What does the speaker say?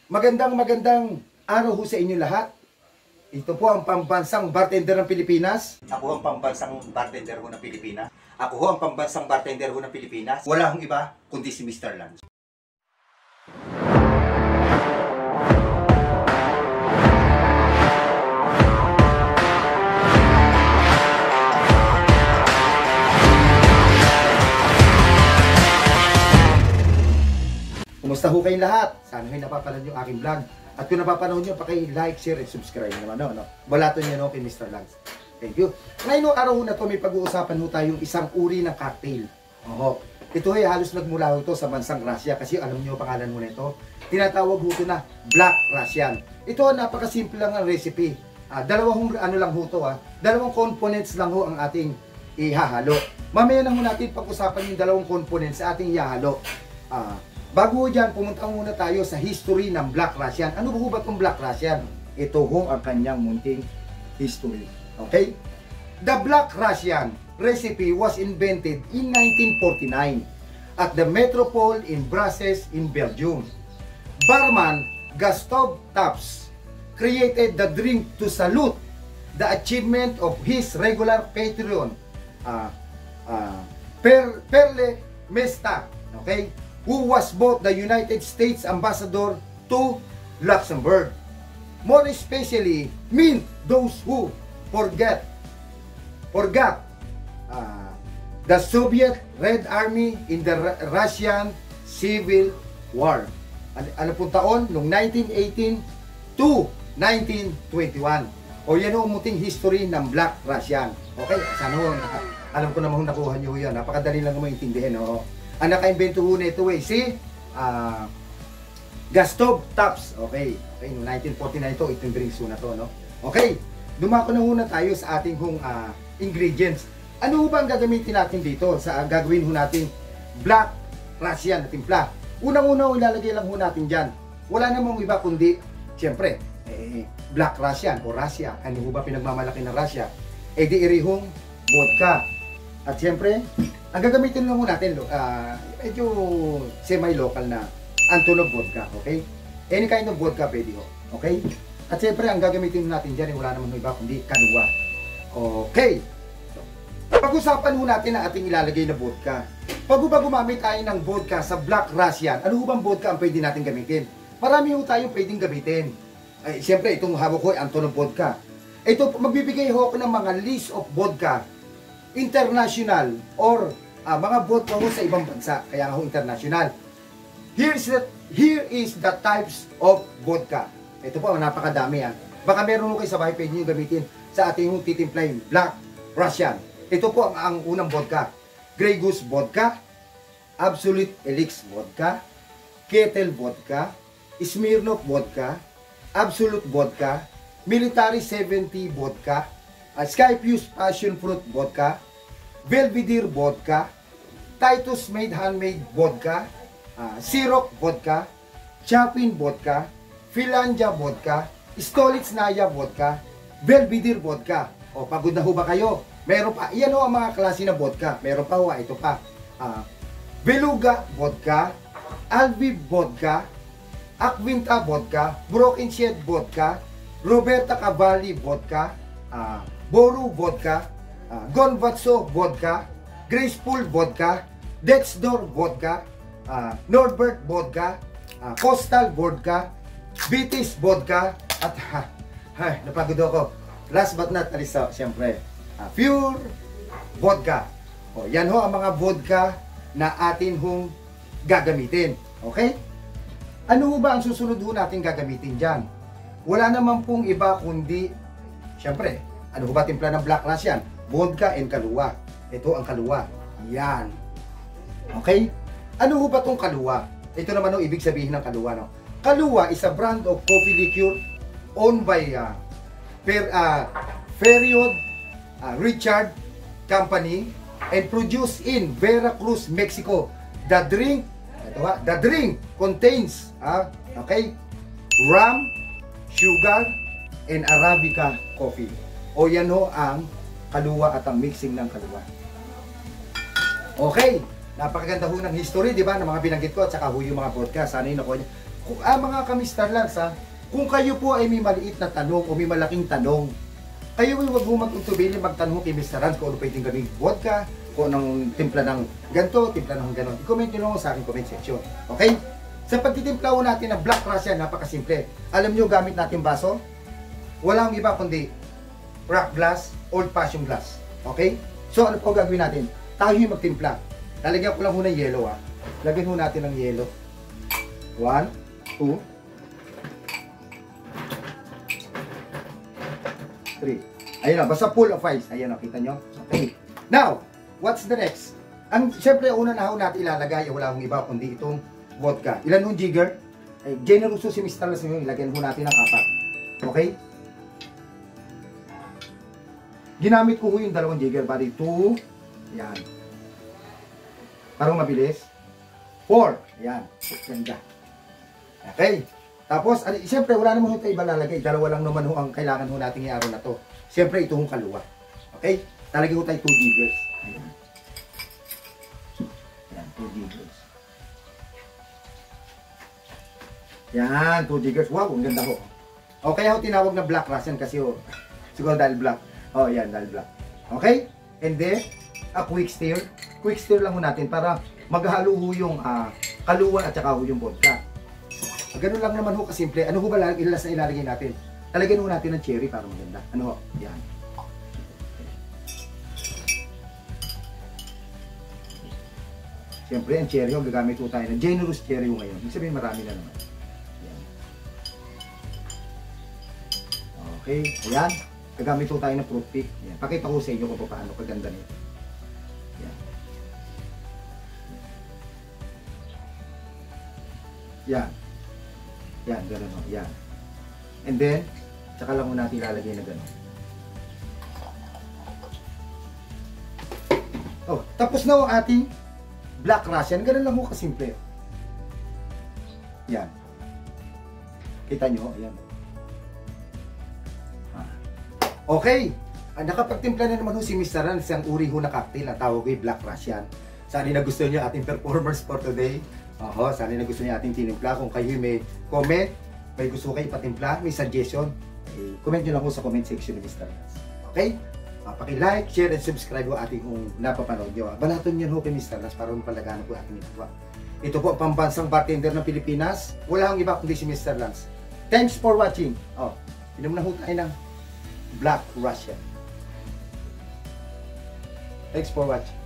Magandang araw ho sa inyo lahat. Ito po ang pambansang bartender ng Pilipinas. Ako ang pambansang bartender ho ng Pilipinas. Ako ho ang pambansang bartender ho ng Pilipinas. Wala hong iba kundi si Mr. Lance. Kumusta ho kayong lahat? Sana kayo napapanood yung aking vlog. At kung napapanood nyo, paki-like, share, and subscribe naman. Balato nyo no, kay Mr. Lance. Thank you. Ngayon araw na to, may pag-uusapan ho tayong isang uri ng cocktail. Ito ay halos nagmula ho ito sa bansang Russia. Kasi alam nyo pangalan mo na ito. Tinatawag ho ito na Black Russian. Ito napakasimple lang ang recipe. Dalawang dalawang components lang ho ang ating ihahalo. Mamaya na ho natin pag-usapan yung dalawang components sa ating ihahalo. Bago dyan, pumunta muna tayo sa history ng Black Russian. Ano ba itong Black Russian? Ito ho ang kanyang munting history. Okay? The Black Russian recipe was invented in 1949 at the Metropole in Brussels in Belgium. Barman Gustave Taps created the drink to salute the achievement of his regular patron, Perle Mesta. Okay? Who was both the United States ambassador to Luxembourg. More especially, mean those who forgot the Soviet Red Army in the Russian Civil War. Ano pong taon? Noong 1918 to 1921. O yan ang umuting history ng Black Russian. Okay? Sana ho, alam ko naman nakuha nyo yan. Napakadali lang naman intindihin. Ang naka-invento ho na ito si Gustave Taps. Okay, noong 1949 itong drinks ho na to, no? Okay, dumako na muna tayo sa ating ingredients. Ano ho ba ang gagamitin natin dito sa gagawin ho natin Black Russian na timpla? Unang-una ilalagay lang ho natin dyan. Wala namang iba kundi, siyempre, Black Russian o Russia. Ano ho ba pinagmamalaki ng Russia? Di irihong vodka. At siyempre, ang gagamitin lang ho natin, medyo semi-local na Antonov vodka, okay? Any kind of vodka pwede ho, okay? At siyempre, ang gagamitin natin dyan, wala naman iba kundi kanuwa. Okay. Pag-usapan ho natin ang ating ilalagay na vodka. Pag gumamit tayo ng vodka sa Black Russian, ano ho bang vodka ang pwede natin gamitin? Marami ho tayong pwedeng gamitin. Siyempre, itong hawak ko ay Antonov vodka. Ito, magbibigay ho ako ng mga list of vodka international or mga vodka ho sa ibang bansa, kaya ho international. Here is the types of vodka. Ito po, napakadami yan. Baka meron ho kayo sa bahay, pwede nyo gamitin sa ating titimplahin Black Russian. Ito po ang unang vodka. Grey Goose vodka, Absolute Elix vodka, Kettle vodka, Smirnoff vodka, Absolute vodka, Military 70 vodka, Skyfuse Passion Fruit vodka, Belvedere vodka, Titus Made Handmade vodka, Ciroc vodka, Chapin vodka, Finlandia vodka, Stolitsnaya vodka, Belvedere vodka. Pagod na ho ba kayo? Meron pa, yan ho ang mga klase ng vodka. Meron pa ho, ito pa. Beluga vodka, Alviv vodka, Aquinta vodka, Broken Shed vodka, Roberta Cavalli vodka, Boru vodka, Gonvatso vodka, Graceful vodka, Dexdor vodka, Norbert vodka, Coastal vodka, Vitis vodka, at napagod ako. Last but not least, siyempre, Pure vodka. Yan ho ang mga vodka na atin hong gagamitin. Okay? Ano ho ba ang susunod ho natin gagamitin dyan? Wala naman pong iba kundi, siyempre, ano ho ba timpla ng Black Russian? Vodka and kaluwa. Ito ang kaluwa. Yan. Okay? Ano ho ba itong kaluwa? Ito naman ho ibig sabihin ng kaluwa. No? Kaluwa is a brand of coffee liqueur owned by Period Richard Company and produced in Veracruz, Mexico. The drink contains rum, sugar, and Arabica coffee. Yan ho ang kaluwa at ang mixing ng kaluwa. Okay, napakaganda ho ng history, di ba, ng mga binanggit ko at saka ho yung mga vodka. Sana yun ako. Mga kamistar lang kung kayo po ay may maliit na tanong o may malaking tanong, kayo ay huwag mo mag-untubili magtanong kay Mr. Rans kung ano pwedeng gawing vodka, kung anong timpla ng ganito, timpla ng ganon. I-comment nyo lang sa aking comment section. Okay? Sa pagtitimpla ho natin ng Black Russian, napakasimple. Alam nyo, gamit natin baso, walang iba kundi rock glass, old fashioned glass. Okay? So ano po gagawin natin? Tayo yung magtimpla. Lalagyan ko lang ho ng yellow. Lagyan ho natin ng yellow. 1, 2, 3. Ayun na, basta full of ice. Ayun na, kita nyo? Okay. Now, what's the next? Siyempre, una na ho natin ilalagay, wala akong iba kundi itong vodka. Ilan yung jigger? Generoso si Mr. Las nyo, ilagyan ho natin ng 4. Okay? Ginamit ko ho yung 2 jigger, bali 2. Yan. Parang mabilis. 4. Yan. Ganda. Okay. Tapos, siyempre, wala naman ho tayo iba lalagay. 2 lang naman ho ang kailangan ho natin i-araw na to. Siyempre, ito hong kaluwa. Okay? Talagay ho tayo 2 giggers. Ayan. Ayan, 2 giggers. Yan, 2 giggers. Wow, ang ganda ho. O, kaya ho tinawag na Black Russian kasi ho. Siguro dahil black. O, yan, dahil black. Okay? And then, a quick stir. Quick stir lang ho natin para maghalo ho yung kaluwa at saka ho yung vodka. Ganun lang naman ho kasimple. Ano ho ba ilalagay natin? Talagyan ho natin ng cherry para maganda. Ano ho? Yan. Siyempre, ang cherry ho, gagamit ho tayo ng generous cherry ho ngayon. Ibig sabihin, marami na naman. Yan. Okay. Ayan. Gagamit ho tayo ng fruit pick. Yan. Pakita ko sa inyo kung paano kaganda nito. Yan. Yan. Yan, gano'n o. Yan. And then, tsaka lang mo natin ilalagay na gano'n. Oh, tapos na ang ating Black Russian. Gano'n lang mo kasimple. Yan. Kita nyo? Ayan. Okay. Nakapagtimpla na naman ho si Mr. Ran. Isang uri ho na cocktail na tawag ay Black Russian. Sana na gusto niyo ating performers for today. Sana na gusto niyo ating tinimpla. Kung kayo may comment, may gusto kayo patimpla, may suggestion, comment nyo lang po sa comment section ni Mr. Ran. Okay? Paki-like, share, and subscribe ho ating kung napapanood nyo. Balaton nyo ho kay Mr. Ran para mapalagaan po ating ito. Ito po ang pambansang bartender ng Pilipinas. Wala akong iba kundi si Mr. Lance. Thanks for watching. Inom na ho tayo ng Black Russian. Thanks for watching.